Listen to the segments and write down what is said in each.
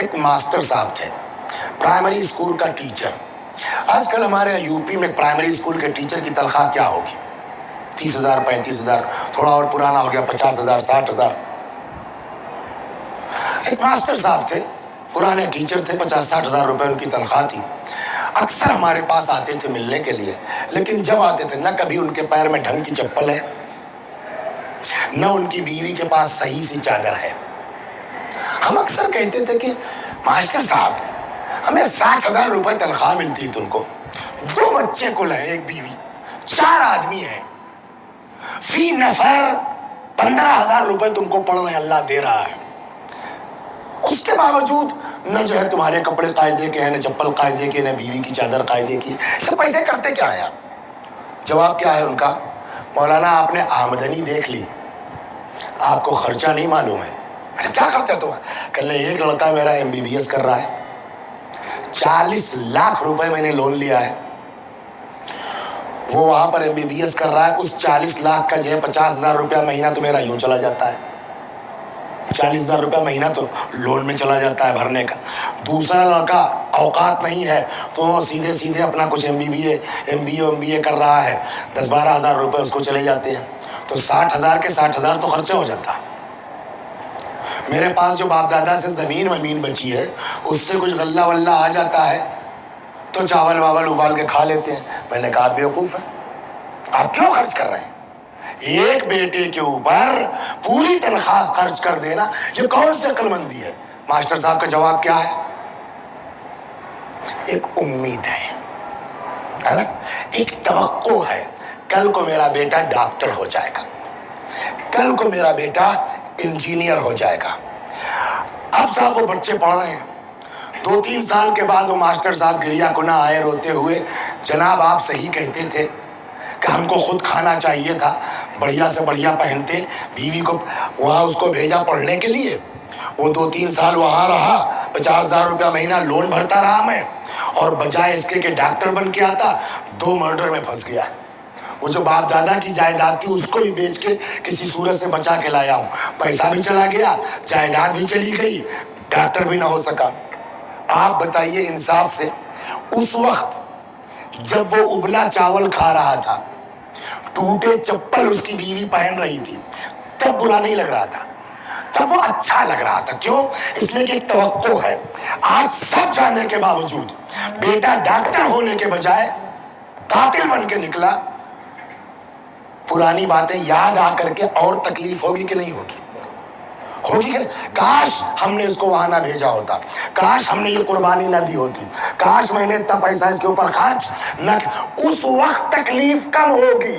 ایک ماسٹر صاحب تھے، پرائمری اسکول کا ٹیچر. آج کل ہمارے یوپی میں پرائمری اسکول کے ٹیچر کی تنخواہ کیا ہوگی؟ 30,000 35,000، تھوڑا اور پرانا ہو گیا 50,000 60,000. ایک ماسٹر صاحب تھے، پرانے ٹیچر تھے، 50-60 ہزار روپے ان کی تنخواہ تھی. اکثر ہمارے پاس آتے تھے ملنے کے لیے، لیکن جب آتے تھے نہ کبھی ان کے پیر میں ڈھنگ کی چپل ہے، نہ ان کی بیوی کے پاس صحیح سی چادر ہے. ہم اکثر کہتے تھے کہ ماسٹر صاحب ہمیں 60,000 روپے تنخواہ ملتی ہے تم کو، 2 بچے کل ہیں، 1 بیوی، 4 آدمی ہیں، فی نفر 15,000 روپے تم کو پڑ رہے ہیں، اللہ دے رہا ہے. اس کے باوجود نہ جو ہے تمہارے کپڑے قاعدے کے ہیں، نہ چپل قاعدے کے، نہ بیوی کی چادر قاعدے کی. اس سے پیسے کرتے کیا ہیں آپ؟ جواب کیا ہے ان کا؟ مولانا آپ نے آمدنی دیکھ لی، آپ کو خرچہ نہیں معلوم ہے. کیا خرچہ تمہارا؟ کہ ایک لڑکا میرا MBBS کر رہا ہے، 40 لاکھ روپے میں نے لون لیا ہے، وہ وہاں پر MBBS کر رہا ہے. اس 40 لاکھ کا جو ہے 50,000 روپیہ مہینہ تو میرا یوں چلا جاتا ہے، 40,000 روپیہ مہینہ تو لون میں چلا جاتا ہے بھرنے کا. دوسرا لڑکا اوقات نہیں ہے تو سیدھے اپنا کچھ MBA کر رہا ہے، 10-12 ہزار روپے اس کو چلے جاتے ہیں. تو 60,000 کے 60,000 تو خرچہ ہو جاتا ہے. میرے پاس جو باپ دادا سے زمین بچی ہے، اس سے کچھ غلہ ولہ آ جاتا ہے تو چاول واول ابال کے کھا لیتے ہیں. میں نے کہا آپ بیوقوف ہیں، آپ کیوں خرچ کر رہے ہیں؟ ایک بیٹے کے اوپر پوری تنخواہ خرچ کر دینا، یہ کون سی عقل مندی ہے؟ ماسٹر صاحب کا جواب کیا ہے؟ ایک امید ہے، ایک توقع ہے، کل کو میرا بیٹا ڈاکٹر ہو جائے گا، کل کو میرا بیٹا انجینئر ہو جائے گا. اب صاحب وہ بچے پڑھ رہے ہیں، 2-3 سال کے بعد وہ ماسٹر صاحب گریا کنا آئے روتے ہوئے، جناب آپ صحیح کہتے تھے کہ ہم کو خود کھانا چاہیے تھا، بڑھیا سے بڑھیا پہنتے، بیوی کو وہاں اس کو بھیجا پڑھنے کے لیے، وہ 2-3 سال وہاں رہا، 50,000 روپیہ مہینہ لون بھرتا رہا میں، اور بجائے اس کے کہ ڈاکٹر بن کے آتا، 2 مرڈر میں پھنس گیا. وہ جو باپ دادا کی جائیداد تھی اس کو بھی بیچ کے کسی صورت سے بچا کے لایا ہوں، پیسہ بھی چلا گیا، جائیداد بھی چلی گئی، ڈاکٹر بھی نہ ہو سکا. آپ بتائیے انصاف سے، اس وقت جب وہ ابلا چاول کھا رہا تھا، ٹوٹے چپل اس کی بیوی پہن رہی تھی، تب برا نہیں لگ رہا تھا، تب وہ اچھا لگ رہا تھا. کیوں؟ اس لیے کہ ایک توقع ہے. آج سب جاننے کے باوجود بیٹا ڈاکٹر ہونے کے بجائے قاتل بن کے نکلا. پرانی باتیں یاد آ کر کے اور تکلیف ہوگی کہ نہیں ہوگی؟ ہوگی کہ کاش ہم نے اس کو وہاں نہ بھیجا ہوتا، کاش ہم نے یہ قربانی نہ دی ہوتی، کاش میں نے اتنا پیسہ اس کے اوپر خرچ نہ. اس وقت تکلیف کم ہوگی،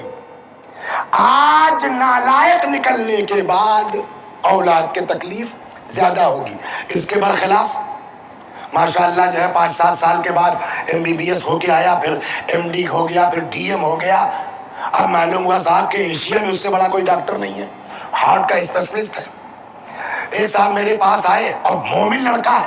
آج نالائق نکلنے کے بعد اولاد کے تکلیف زیادہ ہوگی. اس کے برخلاف ماشاءاللہ جو ہے 5-7 سال کے بعد MBBS ہو کے آیا، پھر MD ہو گیا، پھر DM ہو گیا. اب معلوم ہوا صاحب کہ ایشیا میں اس سے بڑا کوئی ڈاکٹر نہیں ہے، ہارٹ کا اسپیشلسٹ ہے. ایک صاحب میرے پاس آئے، اور مومن لڑکا ہے،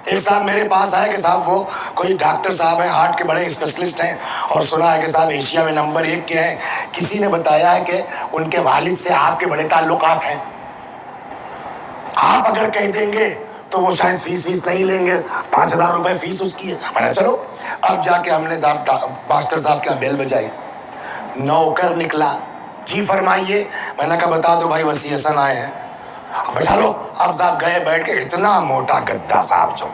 ایک صاحب میرے پاس آئے کہ صاحب وہ کوئی ڈاکٹر صاحب ہیں، ہارٹ کے بڑے اسپیشلسٹ ہیں، اور سنا ہے کہ صاحب ایشیا میں نمبر 1 کے ہیں. کسی نے بتایا ہے کہ ان کے والد سے آپ کے بڑے تعلقات ہیں. آپ اگر کہہ دیں گے تو وہ شاید فیس نہیں لیں گے، 5,000 روپے فیس اس کی ہے. میں نے چلو اب جا کے ہم نے ماسٹر صاحب کا بیل بجائی. نوکر نکلا، جی فرمائیے. میں نے کہا بتا دو بھائی وسیع حسن آئے ہیں. بیٹھا لو. اب صاحب گئے، بیٹھ کے اتنا موٹا گدا صاحب جو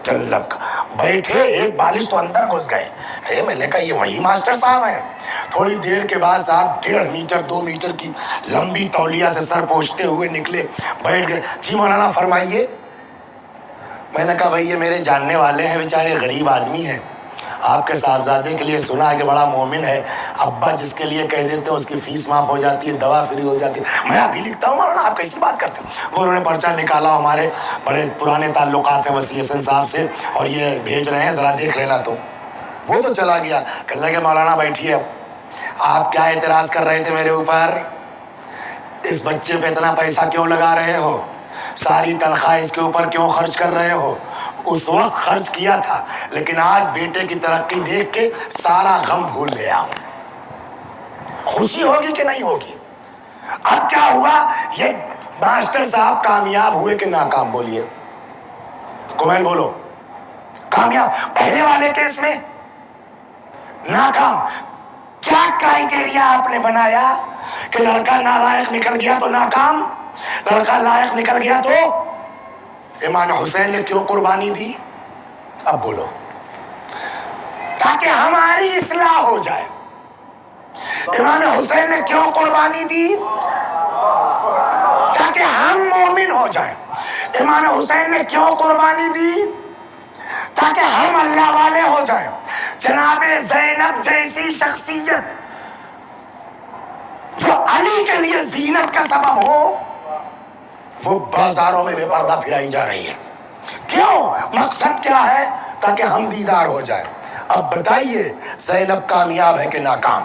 جلب بیٹھے، ایک بالش تو اندر گھس گئے. میں نے کہا یہ وہی ماسٹر صاحب ہیں. تھوڑی دیر کے بعد صاحب 1.5 میٹر 2 میٹر کی لمبی تولیہ سے سر پوچھتے ہوئے نکلے، بیٹھ گئے. جی مولانا فرمائیے. میں نے کہا بھائی یہ میرے جاننے والے ہیں، بیچارے غریب آدمی ہیں، آپ کے صاحبزادے کے لیے سنا ہے کہ بڑا مومن ہے، ابا جس کے لیے کہہ دیتے ہیں اس کی فیس معاف ہو جاتی ہے، دوا فری ہو جاتی ہے. میں ابھی لکھتا ہوں مولانا، آپ کیسی بات کرتے ہیں؟ وہ انہوں نے پرچہ نکالا، ہمارے بڑے پرانے تعلقات ہیں وسیع حسن صاحب سے، اور یہ بھیج رہے ہیں، ذرا دیکھ لینا. تو وہ تو چلا گیا. کہنے لگے مولانا بیٹھیے، آپ کیا اعتراض کر رہے تھے میرے اوپر؟ اس بچے پہ اتنا پیسہ کیوں لگا رہے ہو؟ ساری تنخواہ اس کے اوپر کیوں خرچ کر رہے ہو؟ اس وقت خرچ کیا تھا، لیکن آج بیٹے کی ترقی دیکھ کے سارا غم بھول گیا ہوں. خوشی ہوگی کہ نہیں ہوگی؟ اب کیا ہوا؟ یہ ماسٹر صاحب کامیاب ہوئے کہ ناکام؟ بولیے. کومیل بولو کامیاب. پہلے والے کیس میں ناکام. کیا کرائٹیریا آپ نے بنایا کہ لڑکا نالائق نکل گیا تو ناکام, لڑکا لائق نکل گیا تو؟ امام حسین نے کیوں قربانی دی؟ اب بولو. تاکہ ہماری اصلاح ہو جائے. امام حسین نے کیوں قربانی دی؟ تاکہ ہم مومن ہو جائیں. امام حسین نے کیوں قربانی دی؟ تاکہ ہم اللہ والے ہو جائیں. جناب زینب جیسی شخصیت جو علی کے لیے زینت کا سبب ہو, وہ بازاروں میں بے پردہ پھرائی جا رہی ہے. کیوں؟ مقصد کیا ہے؟ تاکہ ہم دیدار ہو جائیں. اب بتائیے زینب کامیاب ہے کہ ناکام؟